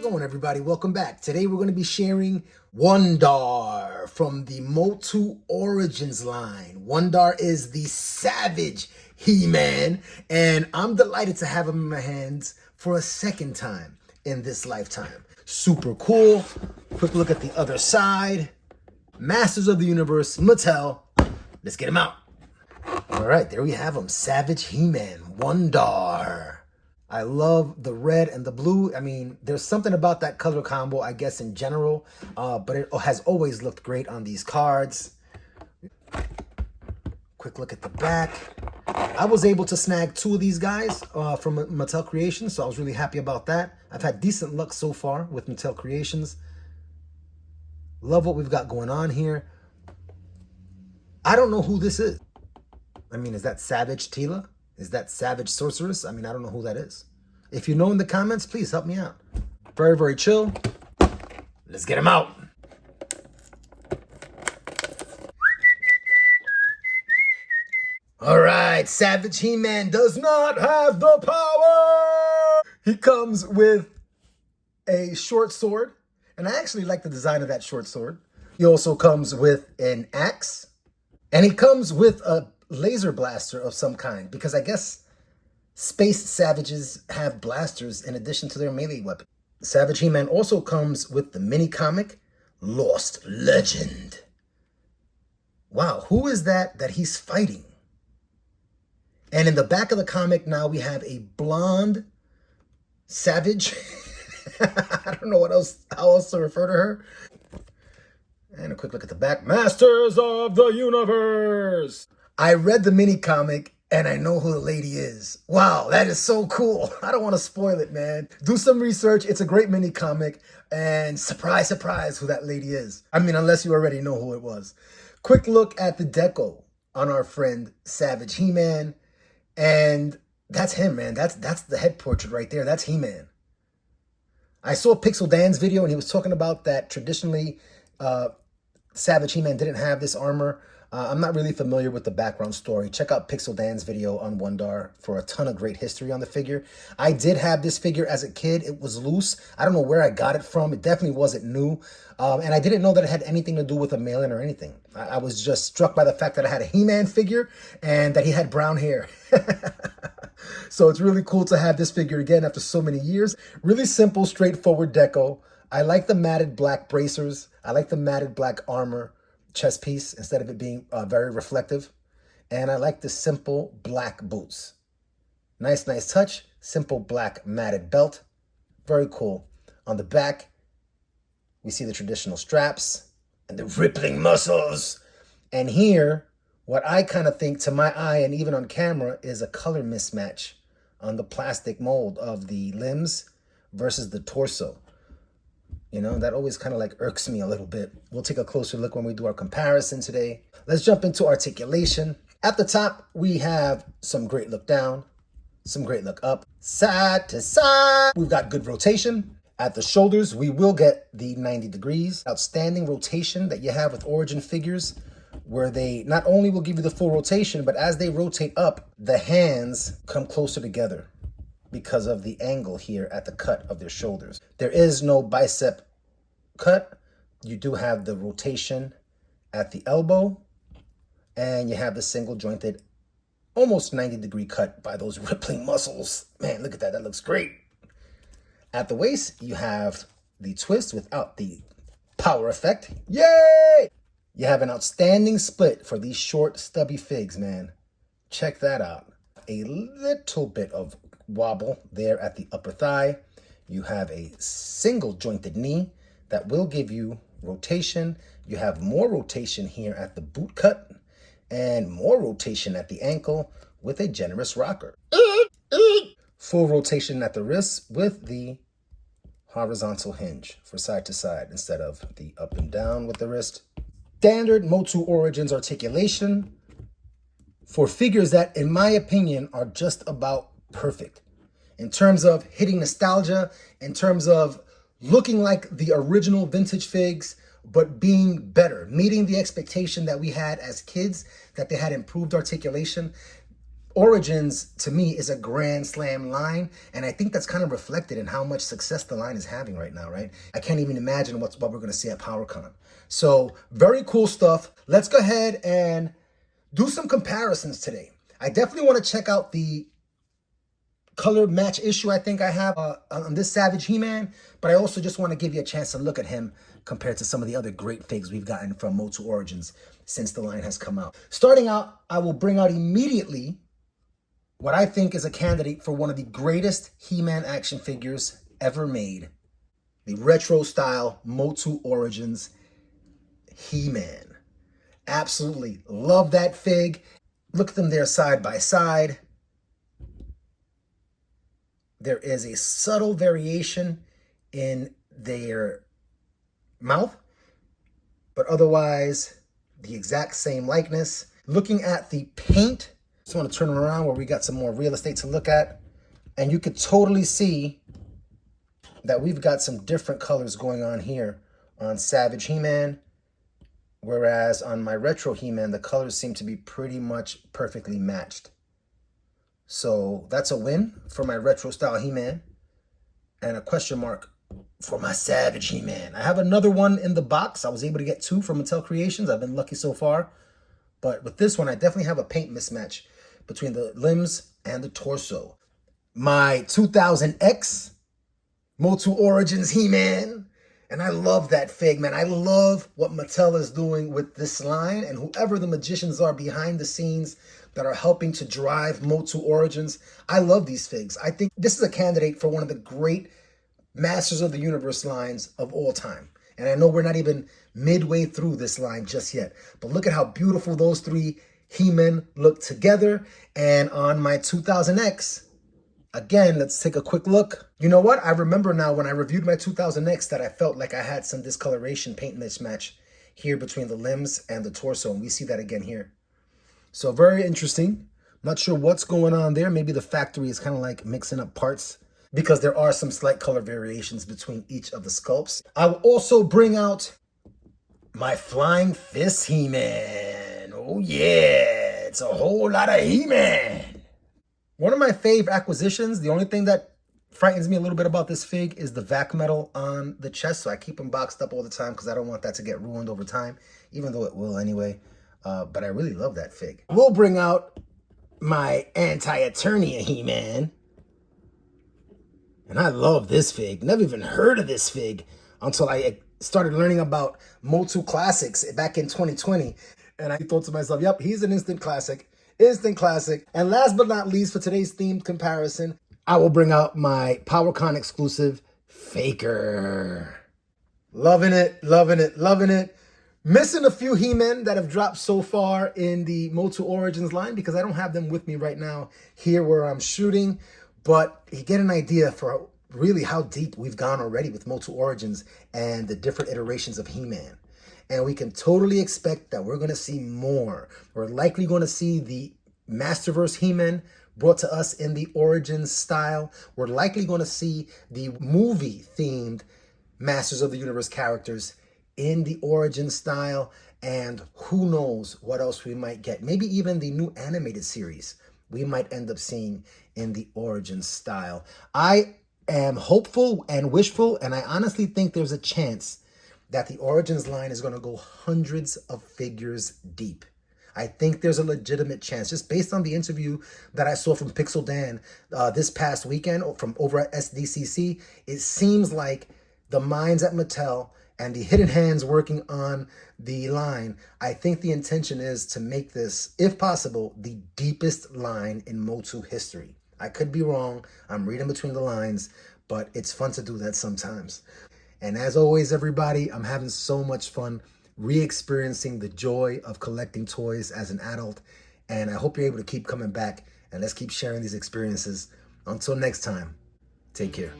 it going, everybody? Welcome back. Today we're going to be sharing Wun-dar from the MOTU Origins line. Wun-dar is the savage He-Man, and I'm delighted to have him in my hands for a second time in this lifetime. Super cool. Quick look at the other side. Masters of the Universe, Mattel. Let's get him out. All right, there we have him. Savage He-Man, Wun-dar. I love the red and the blue. I mean, there's something about that color combo, I guess, in general, but it has always looked great on these cards. Quick look at the back. I was able to snag 2 of these guys from Mattel Creations, so I was really happy about that. I've had decent luck so far with Mattel Creations. Love what we've got going on here. I don't know who this is. I mean, is that Savage Tila? Is that Savage Sorceress? I mean, I don't know who that is. If you know in the comments, please help me out. Very, very chill. Let's get him out. All right, Savage He-Man does not have the power. He comes with a short sword, and I actually like the design of that short sword. He also comes with an axe, and he comes with a laser blaster of some kind, because I guess space savages have blasters in addition to their melee weapon. Savage He-Man also comes with the mini comic Lost Legend. Wow, who is that he's fighting? And in the back of the comic now we have a blonde savage. I don't know how else to refer to her. And a quick look at the back. Masters of the Universe. I read the mini comic and I know who the lady is. Wow, that is so cool. I don't want to spoil it, man. Do some research. It's a great mini comic, and surprise, surprise, who that lady is. I mean, unless you already know who it was. Quick look at the deco on our friend Savage He-Man, and that's him, man. That's the head portrait right there. That's He-Man. I saw Pixel Dan's video, and he was talking about that traditionally Savage He-Man didn't have this armor. I'm not really familiar with the background story. Check out Pixel Dan's video on Wun-dar for a ton of great history on the figure. I did have this figure as a kid. It was loose. I don't know where I got it from. It definitely wasn't new. And I didn't know that it had anything to do with a mail-in or anything. I was just struck by the fact that I had a He-Man figure and that he had brown hair. So it's really cool to have this figure again after so many years. Really simple, straightforward deco. I like the matted black bracers. I like the matted black armor chest piece instead of it being very reflective. And I like the simple black boots. Nice touch. Simple black matted belt. Very cool. On the back, we see the traditional straps and the rippling muscles. And here, what I kind of think to my eye and even on camera is a color mismatch on the plastic mold of the limbs versus the torso. You know, that always kind of like irks me a little bit. We'll take a closer look when we do our comparison today. Let's jump into articulation. At the top, we have some great look down, some great look up, side to side. We've got good rotation. At the shoulders, we will get the 90 degrees. Outstanding rotation that you have with Origin figures, where they not only will give you the full rotation, but as they rotate up, the hands come closer together because of the angle here at the cut of their shoulders. There is no bicep cut. You do have the rotation at the elbow, and you have the single jointed, almost 90-degree cut by those rippling muscles. Man, look at that. That looks great. At the waist, you have the twist without the power effect. Yay! You have an outstanding split for these short, stubby figs, man. Check that out. A little bit of wobble there at the upper thigh. You have a single jointed knee that will give you rotation. You have more rotation here at the boot cut and more rotation at the ankle with a generous rocker. Full rotation at the wrist with the horizontal hinge for side to side instead of the up and down with the wrist. Standard MOTU Origins articulation for figures that, in my opinion, are just about perfect in terms of hitting nostalgia, in terms of looking like the original vintage figs, but being better, meeting the expectation that we had as kids, that they had improved articulation. Origins, to me, is a grand slam line, and I think that's kind of reflected in how much success the line is having right now, right? I can't even imagine what we're going to see at PowerCon. So, very cool stuff. Let's go ahead and do some comparisons today. I definitely want to check out the color match issue I think I have on this Savage He-Man, but I also just want to give you a chance to look at him compared to some of the other great figs we've gotten from MOTU Origins since the line has come out. Starting out, I will bring out immediately what I think is a candidate for one of the greatest He-Man action figures ever made. The retro style MOTU Origins He-Man. Absolutely love that fig. Look at them there side by side. There is a subtle variation in their mouth, but otherwise the exact same likeness. Looking at the paint, just want to turn them around where we got some more real estate to look at. And you could totally see that we've got some different colors going on here on Savage He-Man, whereas on my retro He-Man, the colors seem to be pretty much perfectly matched. So that's a win for my retro style He-Man, and a question mark for my Savage He-Man. I have another one in the box. I was able to get 2 from Mattel Creations. I've been lucky so far. But with this one, I definitely have a paint mismatch between the limbs and the torso. My 2000X MOTU Origins He-Man. And I love that fig, man. I love what Mattel is doing with this line, and whoever the magicians are behind the scenes that are helping to drive MOTU Origins. I love these figs. I think this is a candidate for one of the great Masters of the Universe lines of all time. And I know we're not even midway through this line just yet, but look at how beautiful those 3 He-Men look together. And on my 2000X, again, let's take a quick look. You know what? I remember now when I reviewed my 2000X that I felt like I had some discoloration paint mismatch here between the limbs and the torso, and we see that again here. So very interesting. Not sure what's going on there. Maybe the factory is kind of like mixing up parts, because there are some slight color variations between each of the sculpts. I will also bring out my Flying Fist He-Man. Oh yeah, it's a whole lot of He-Man. One of my fave acquisitions. The only thing that frightens me a little bit about this fig is the vac metal on the chest, so I keep them boxed up all the time because I don't want that to get ruined over time, even though it will anyway. But I really love that fig. We'll bring out my Anti-Eternia He-Man. And I love this fig. Never even heard of this fig until I started learning about MOTU Classics back in 2020. And I thought to myself, yep, he's an instant classic. Instant classic. And last but not least, for today's themed comparison, I will bring out my PowerCon exclusive Faker. Loving it, loving it, loving it. Missing a few He-Men that have dropped so far in the MOTU Origins line because I don't have them with me right now here where I'm shooting. But you get an idea for really how deep we've gone already with MOTU Origins and the different iterations of He-Man. And we can totally expect that we're going to see more. We're likely going to see the Masterverse He-Man brought to us in the Origins style. We're likely going to see the movie-themed Masters of the Universe characters in the Origins style. And who knows what else we might get. Maybe even the new animated series we might end up seeing in the Origins style. I am hopeful and wishful, and I honestly think there's a chance that the Origins line is going to go hundreds of figures deep. I think there's a legitimate chance, just based on the interview that I saw from Pixel Dan this past weekend from over at SDCC. It seems like the minds at Mattel and the hidden hands working on the line, I think the intention is to make this, if possible, the deepest line in MOTU history. I could be wrong. I'm reading between the lines, but it's fun to do that sometimes. And as always, everybody, I'm having so much fun re-experiencing the joy of collecting toys as an adult. And I hope you're able to keep coming back, and let's keep sharing these experiences. Until next time, take care.